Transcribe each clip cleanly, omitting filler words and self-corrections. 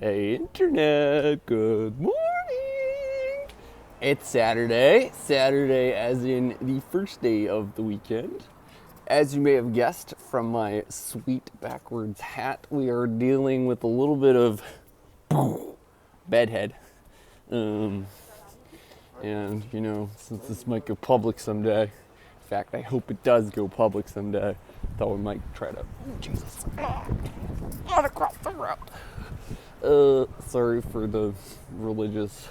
Hey internet, good morning! It's Saturday. Saturday as in the first day of the weekend. As you may have guessed from my sweet backwards hat, we are dealing with a little bit of bedhead. And you know, since this might go public someday, in fact I hope it does go public someday, though we might try to, Jesus, not across the road. Sorry for the religious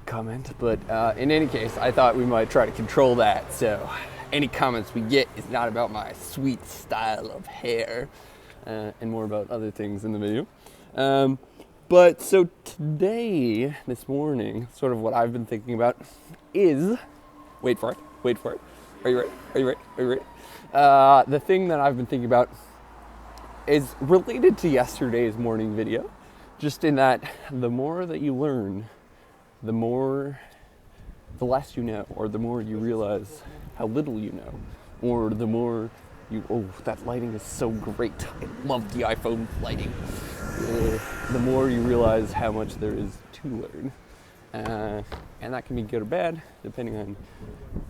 comment, but in any case, I thought we might try to control that. So any comments we get is not about my sweet style of hair, and more about other things in the video. But so today, this morning, sort of what I've been thinking about is, wait for it. Are you ready? The thing that I've been thinking about is related to yesterday's morning video, just in that the more that you learn, the less you know, or the more you realize how little you know, or the more you, oh, that lighting is so great. I love the iPhone lighting. The more you realize how much there is to learn. And that can be good or bad, depending on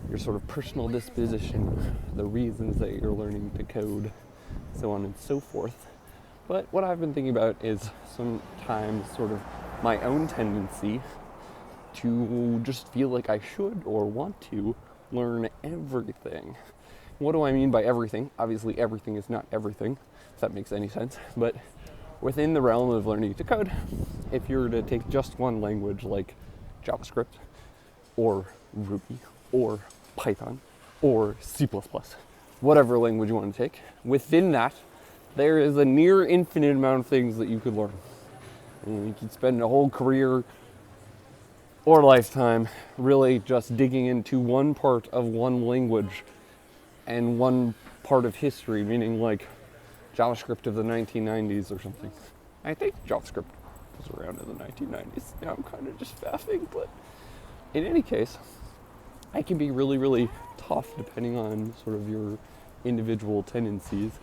your sort of personal disposition, the reasons that you're learning to code, so on and so forth. But what I've been thinking about is sometimes sort of my own tendency to just feel like I should or want to learn everything. What do I mean by everything? Obviously everything is not everything, if that makes any sense, but within the realm of learning to code, if you were to take just one language like JavaScript or Ruby or Python or C++, whatever language you want to take, within that there is a near infinite amount of things that you could learn. And you could spend a whole career or lifetime really just digging into one part of one language and one part of history, meaning like JavaScript of the 1990s or something. I think JavaScript was around in the 1990s. Now I'm kind of just faffing, but in any case, it can be really, really tough depending on sort of your individual tendencies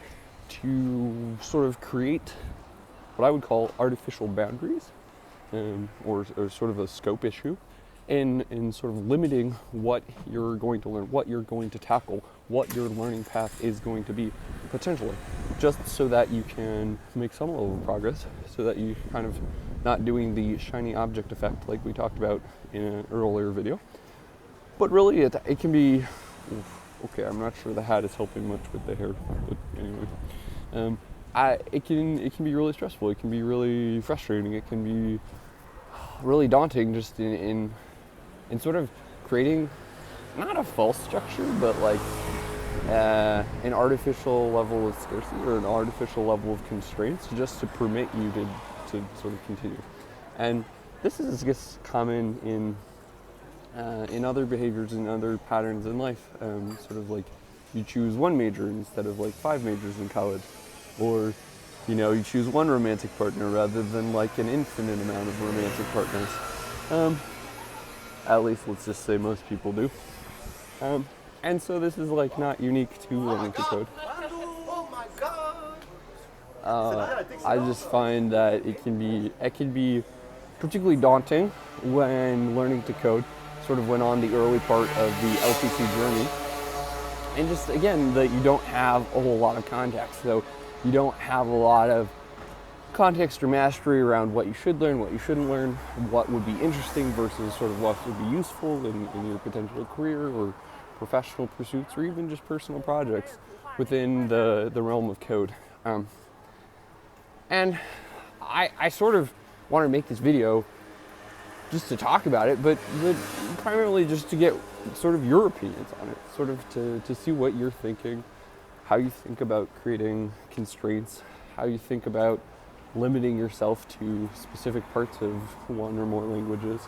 to sort of create what I would call artificial boundaries, or sort of a scope issue in sort of limiting what you're going to learn, what you're going to tackle, what your learning path is going to be potentially, just so that you can make some level of progress, so that you kind of not doing the shiny object effect like we talked about in an earlier video. But really it can be, okay, I'm not sure the hat is helping much with the hair, but anyway. It can be really stressful, it can be really frustrating, it can be really daunting just in sort of creating not a false structure, but like an artificial level of scarcity or an artificial level of constraints just to permit you to sort of continue. And this is, I guess, common in other behaviors and other patterns in life. Sort of like you choose one major instead of like 5 majors in college, or you know, you choose one romantic partner rather than like an infinite amount of romantic partners. At least let's just say most people do. And so this is like not unique to learning to code. I just find that it can be particularly daunting when learning to code, sort of when on the early part of the LTC journey. And just again, that you don't have a whole lot of context. So you don't have a lot of context or mastery around what you should learn, what you shouldn't learn, what would be interesting versus sort of what would be useful in your potential career or professional pursuits, or even just personal projects within the realm of code. And I sort of want to make this video just to talk about it, but primarily just to get sort of your opinions on it, sort of to see what you're thinking, how you think about creating constraints, how you think about limiting yourself to specific parts of one or more languages.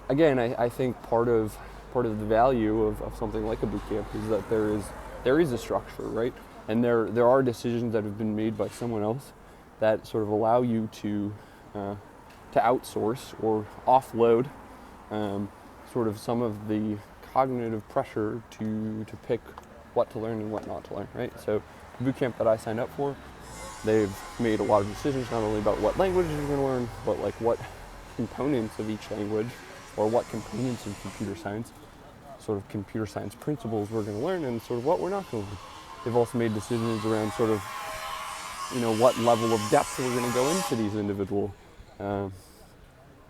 Again, I think part of the value of something like a bootcamp is that there is a structure, right? And there are decisions that have been made by someone else that sort of allow you to outsource or offload sort of some of the cognitive pressure to pick what to learn and what not to learn, right? So the bootcamp that I signed up for they've made a lot of decisions not only about what languages you're going to learn, but like what components of each language, or what components of computer science, sort of computer science principles we're going to learn, and sort of what we're not going to learn. They've also made decisions around sort of, what level of depth we're going to go into these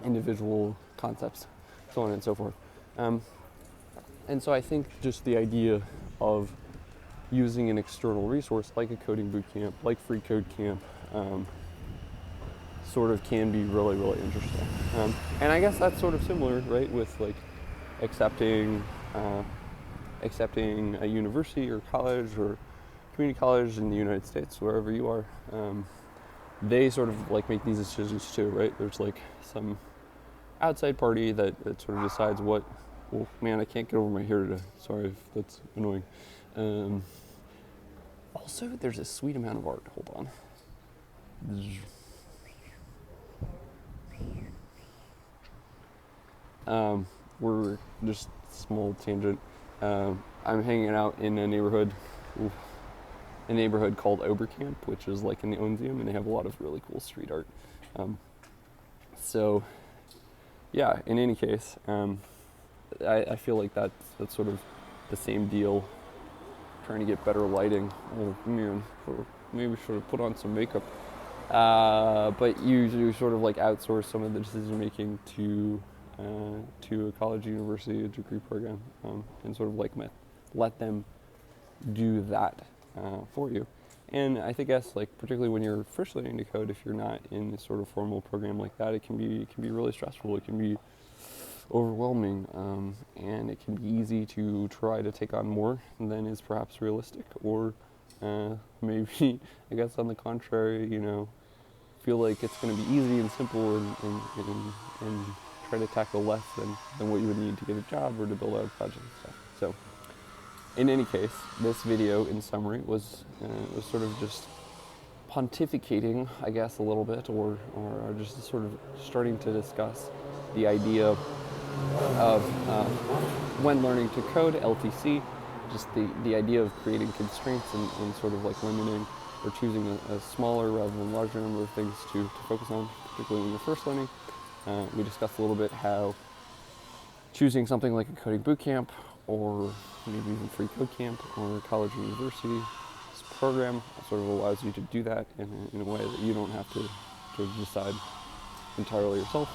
individual concepts, so on and so forth. And so I think just the idea of using an external resource like a coding boot camp, like Free Code Camp, sort of can be really, really interesting. And I guess that's sort of similar, right, with like accepting a university or college or community college in the United States, wherever you are. They sort of like make these decisions too, right? There's like some outside party that sort of decides what. Oh man, I can't get over my hair today. Sorry if that's annoying. Also, there's a sweet amount of art. Hold on. We're just small tangent. I'm hanging out in a neighborhood called Oberkamp, which is like in the Onzium, and they have a lot of really cool street art. So, yeah. In any case, I feel like that's sort of the same deal. Trying to get better lighting. Oh man, maybe should have put on some makeup. But you sort of like outsource some of the decision making to a college, university, a degree program, and sort of like let them do that for you. And I think like particularly when you're first learning to code, if you're not in a sort of formal program like that, it can be really stressful. It can be overwhelming, and it can be easy to try to take on more than is perhaps realistic, or maybe, I guess on the contrary, feel like it's going to be easy and simple and try to tackle less than what you would need to get a job or to build out a project and stuff. So, in any case, this video, in summary, was sort of just pontificating, I guess, a little bit, or just sort of starting to discuss the idea of when learning to code, LTC, just the idea of creating constraints and sort of like limiting or choosing a smaller rather than larger number of things to focus on, particularly when you're first learning. We discussed a little bit how choosing something like a coding boot camp, or maybe even Free Code Camp, or a college or university program sort of allows you to do that in a way that you don't have to decide entirely yourself.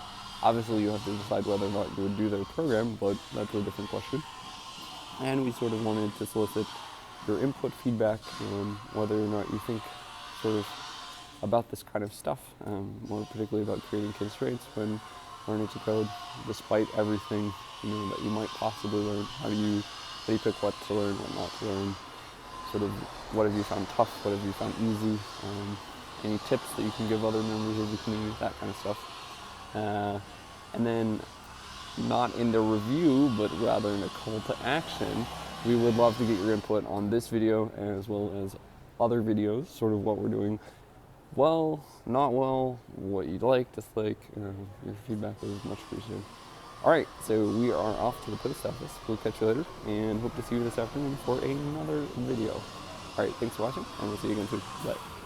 Obviously, you have to decide whether or not you would do their program, but that's a different question. And we sort of wanted to solicit your input, feedback, on whether or not you think sort of about this kind of stuff, more particularly about creating constraints when learning to code, despite everything that you might possibly learn. How do you pick what to learn, what not to learn? Sort of, what have you found tough? What have you found easy? Any tips that you can give other members of the community? That kind of stuff. And then, not in the review, but rather in a call to action, we would love to get your input on this video as well as other videos, sort of what we're doing well, not well, what you'd like, dislike. Your feedback is much appreciated. Alright, so we are off to the post office. We'll catch you later, and hope to see you this afternoon for another video. Alright, thanks for watching, and we'll see you again soon. Bye.